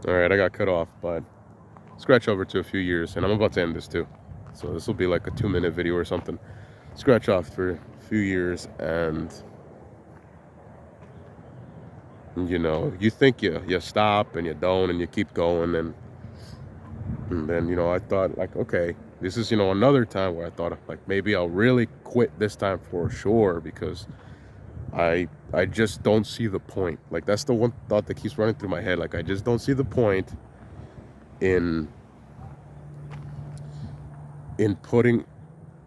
All right, I got cut off, but scratch over to a few years, and I'm about to end this too. So this will be like a 2-minute video or something. Scratch off for a few years, and you think you stop and you don't, and you keep going, and then I thought like, okay, this is another time where I thought like maybe I'll really quit this time for sure because I just don't see the point. Like that's the one thought that keeps running through my head. Like I just don't see the point in putting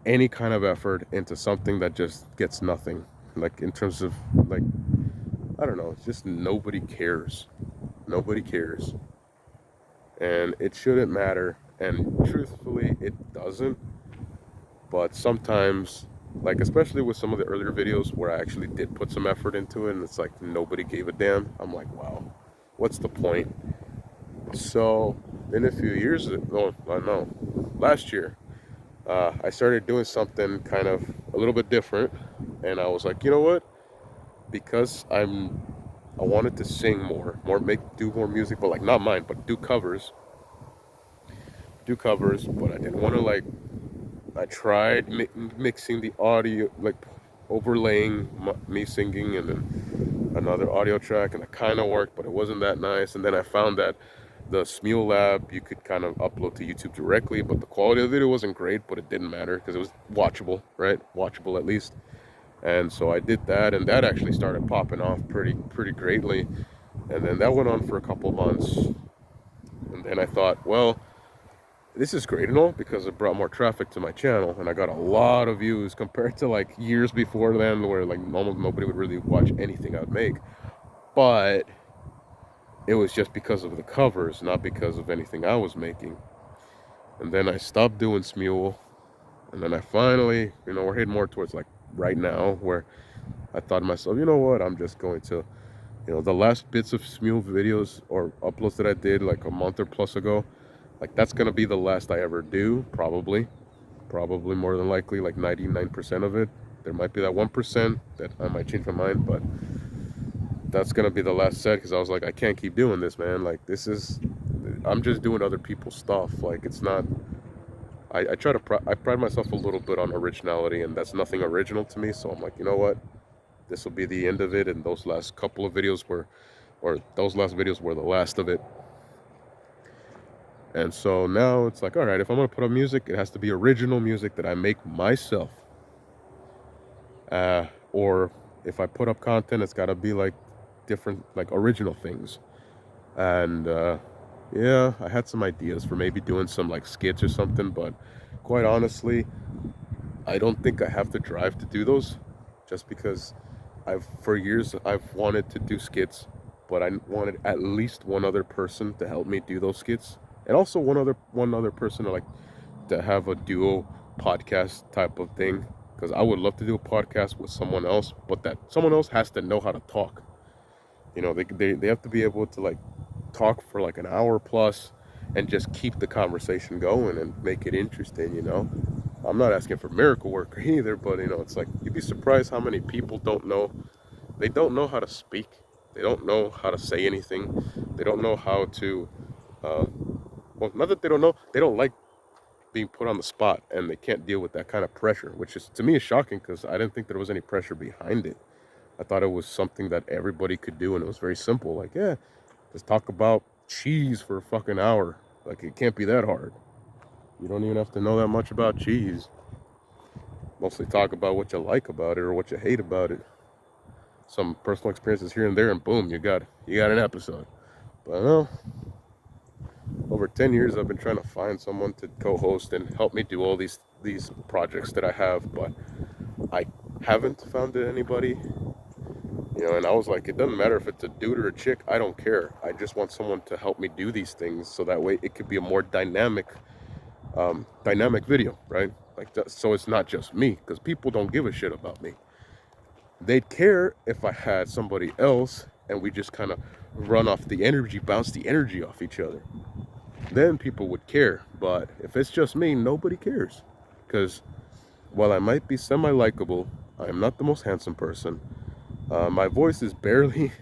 any kind of effort into something that just gets nothing. Like in terms of like I don't know, it's just nobody cares. Nobody cares. And it shouldn't matter. And truthfully, it doesn't. But sometimes, like especially with some of the earlier videos where I actually did put some effort into it and it's like nobody gave a damn, I'm like, wow, what's the point? So in a few years ago, no, last year, I started doing something kind of a little bit different, and I was like, you know what? Because I wanted to sing more, do more music, but like not mine, but do covers. But I didn't want to like. I tried mixing the audio, like overlaying me singing and then another audio track, and it kind of worked, but it wasn't that nice. And then I found that the Smule Lab you could kind of upload to YouTube directly, but the quality of the video wasn't great, but it didn't matter because it was watchable, right? Watchable at least. And so I did that, and that actually started popping off pretty greatly. And then that went on for a couple months, and then I thought, well, this is great and all because it brought more traffic to my channel, and I got a lot of views compared to like years before then, where like almost nobody would really watch anything I would make. But it was just because of the covers, not because of anything I was making. And then I stopped doing Smule, and then I finally, we're heading more towards like right now, where I thought to myself, you know what, I'm just going to, the last bits of Smule videos or uploads that I did like a month or plus ago, like that's gonna be the last I ever do, probably more than likely, like 99% of it. There might be that 1% that I might change my mind, but that's gonna be the last set because I was like, I can't keep doing this, man. Like I'm just doing other people's stuff. Like it's not. I try to I pride myself a little bit on originality, and that's nothing original to me. So I'm like, you know what? This will be the end of it, and those last couple of videos were, or those last videos were the last of it. And so now it's like, all right, if I'm gonna put up music, it has to be original music that I make myself. Or if I put up content, it's gotta be like different, like original things. And yeah, I had some ideas for maybe doing some like skits or something, but quite honestly, I don't think I have the drive to do those, just because for years I've wanted to do skits, but I wanted at least one other person to help me do those skits, and also one other person to have a duo podcast type of thing, because I would love to do a podcast with someone else, but that someone else has to know how to talk. They have to be able to like talk for like an hour plus and just keep the conversation going and make it interesting. I'm not asking for miracle worker either, but it's like you'd be surprised how many people don't know. They don't know how to speak. They don't know how to say anything. They don't know how to. Uh, well, not that they don't know. They don't like being put on the spot, and they can't deal with that kind of pressure, which is to me is shocking because I didn't think there was any pressure behind it. I thought it was something that everybody could do, and it was very simple. Like, yeah, just talk about cheese for a fucking hour. Like, it can't be that hard. You don't even have to know that much about cheese. Mostly talk about what you like about it or what you hate about it. Some personal experiences here and there, and boom, you got an episode. But no, over 10 years I've been trying to find someone to co-host and help me do all these projects that I have, but I haven't found anybody. And I was like, it doesn't matter if it's a dude or a chick, I don't care. I just want someone to help me do these things so that way it could be a more dynamic video, right? Like, so it's not just me, because people don't give a shit about me. They'd care if I had somebody else and we just kind of bounce the energy off each other. Then people would care. But if it's just me, nobody cares. Because while I might be semi-likable, I am not the most handsome person. My voice is barely, it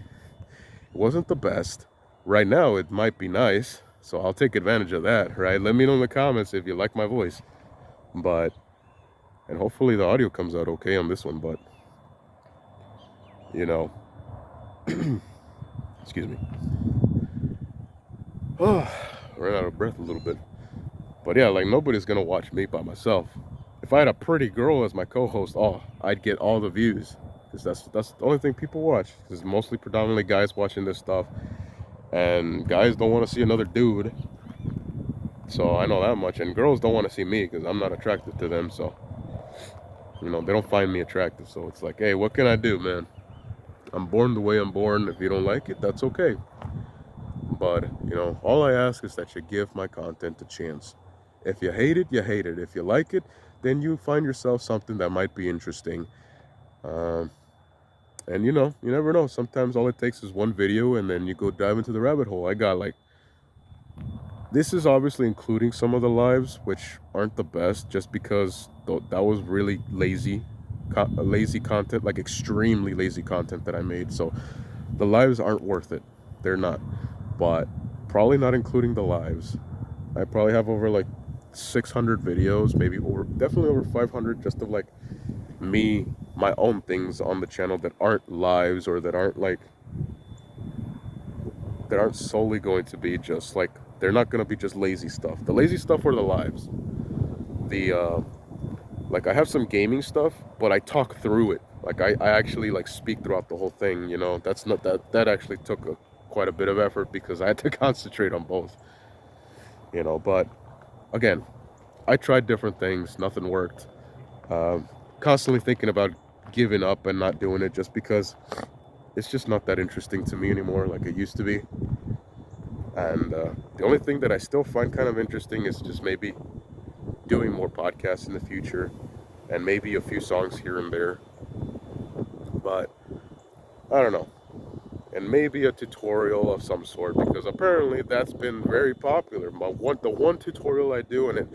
wasn't the best. right now it might be nice, so I'll take advantage of that, right? Let me know in the comments if you like my voice. But, and hopefully the audio comes out okay on this one, but, you know, excuse me. Oh, ran out of breath a little bit. But yeah, like nobody's gonna watch me by myself. If I had a pretty girl as my co-host, oh, I'd get all the views. Because that's the only thing people watch. Because mostly predominantly guys watching this stuff. And guys don't want to see another dude. So I know that much. And girls don't want to see me because I'm not attractive to them. So, you know, they don't find me attractive. So it's like, hey, what can I do, man? I'm born the way I'm born. If you don't like it, that's okay. But, you know, all I ask is that you give my content a chance. If you hate it, you hate it. If you like it, then you find yourself something that might be interesting. And you know, you never know. Sometimes all it takes is one video and then you go dive into the rabbit hole. I got like, this is obviously including some of the lives, which aren't the best just because that was really lazy content, like extremely lazy content that I made. So the lives aren't worth it. They're not. But probably not including the lives. I probably have over like 600 videos, maybe definitely over 500 just of like me, my own things on the channel that aren't lives or that aren't solely going to be just like, they're not going to be just lazy stuff. The lazy stuff are the lives. Like I have some gaming stuff, but I talk through it. Like I actually like speak throughout the whole thing, you know. That's not that actually took quite a bit of effort because I had to concentrate on both, you know. But again, I tried different things, nothing worked. Constantly thinking about giving up and not doing it just because it's just not that interesting to me anymore like it used to be. And the only thing that I still find kind of interesting is just maybe doing more podcasts in the future and maybe a few songs here and there. But I don't know. And maybe a tutorial of some sort because apparently that's been very popular. The one tutorial I do, and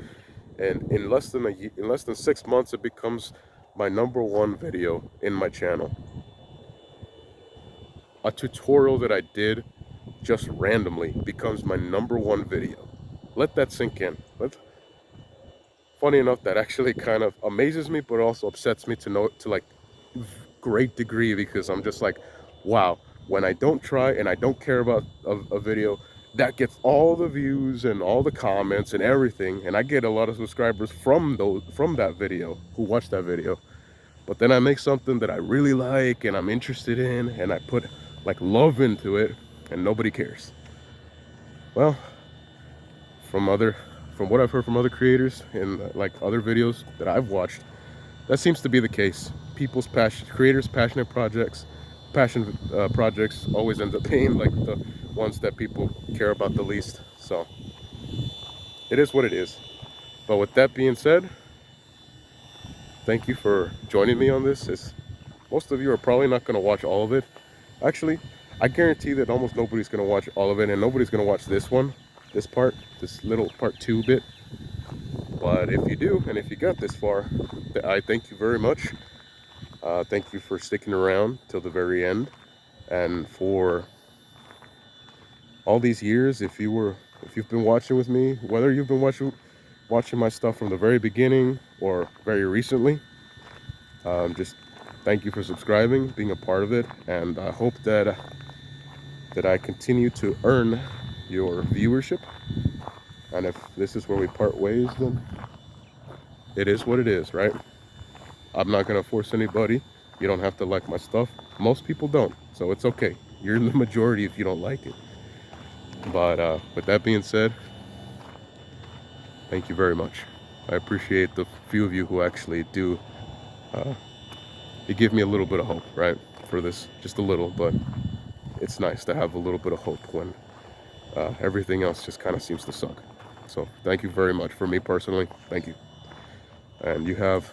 in less than 6 months it becomes my #1 video in my channel. A tutorial that I did just randomly becomes my #1 video. Let that sink in. Funny enough, that actually kind of amazes me, but also upsets me to like great degree because I'm just like, wow, when I don't try and I don't care about a video, that gets all the views and all the comments and everything, and I get a lot of subscribers from that video who watch that video. But then I make something that I really like and I'm interested in and I put like love into it and nobody cares. Well, from what I've heard from other creators and like other videos that I've watched, that seems to be the case. Creators' passion projects always end up being like the ones that people care about the least. So it is what it is. But with that being said, thank you for joining me on this. Most of you are probably not going to watch all of it. Actually, I guarantee that almost nobody's going to watch all of it, and nobody's going to watch this little part 2 bit. But if you do, and if you got this far, I thank you very much. Thank you for sticking around till the very end, and for all these years. If you've been watching with me, whether you've been watching my stuff from the very beginning or very recently, just thank you for subscribing, being a part of it, and I hope that I continue to earn your viewership. And if this is where we part ways, then it is what it is, right? I'm not gonna force anybody. You don't have to like my stuff. Most people don't, so it's okay. You're in the majority if you don't like it. But with that being said, thank you very much. I appreciate the few of you who actually do. It gives me a little bit of hope, right, for this, just a little, but it's nice to have a little bit of hope when everything else just kind of seems to suck. So thank you very much. For me personally, thank you. And you have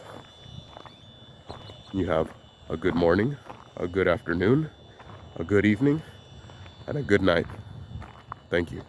a good morning, a good afternoon, a good evening, and a good night. Thank you.